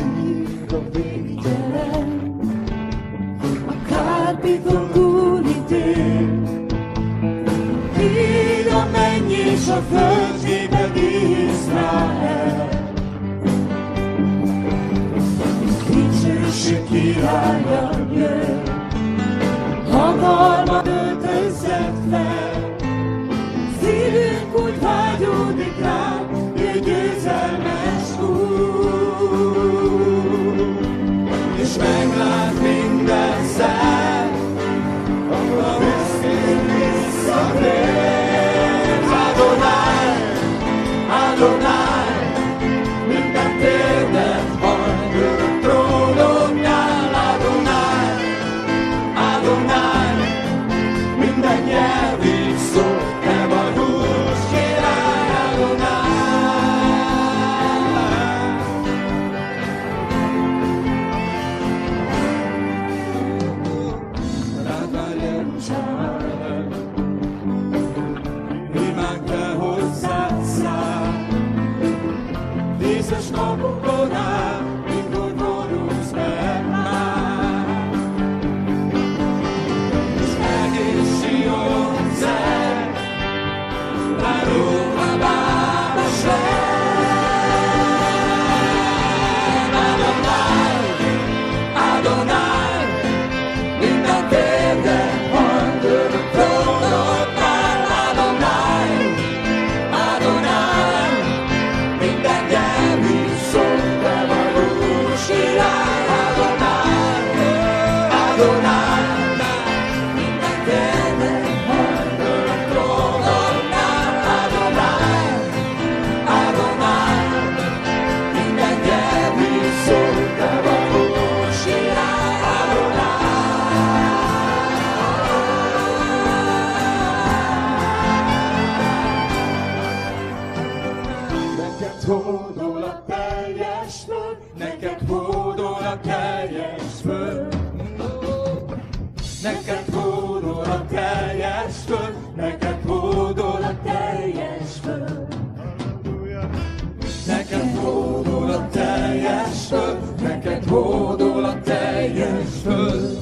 sír a végtelen, a kárpiton túli tér. Míg a menny és a föld néped Izrael, dicsőség királya jön, hatalmat öltözett fel. Szívünk úgy vágyódik rád, ő győzelmes Úr, és meglát minden szem, a büszkén visszatér. Adonai, Adonai, minden térdet hajt a trónodnál. Adonai, Adonai, minden nyelv így szól, te vagy Úr, király. Adonai, rád vár Jeruzsálem, imánk te hozzád száll, díszes napokon át, mikor borulsz meg már, és egész Sion zeng, rárul a bábos leng. Adonai, Adonai, minden térdet hajt a trónodnál. Adonai, Adonai, minden nyelv így szól, te vagy Úr, király. Adonai, Adonai, minden térdet hajt a trónodnál. Adonai, Adonai, minden nyelv így szól, te vagy Úr, király. Neked hódol a teljes föld, neked hódol a teljes föld. Neked hódol a teljes föld, neked hódol a teljes föld. Neked hódol a teljes föld, neked hódol a teljes föld.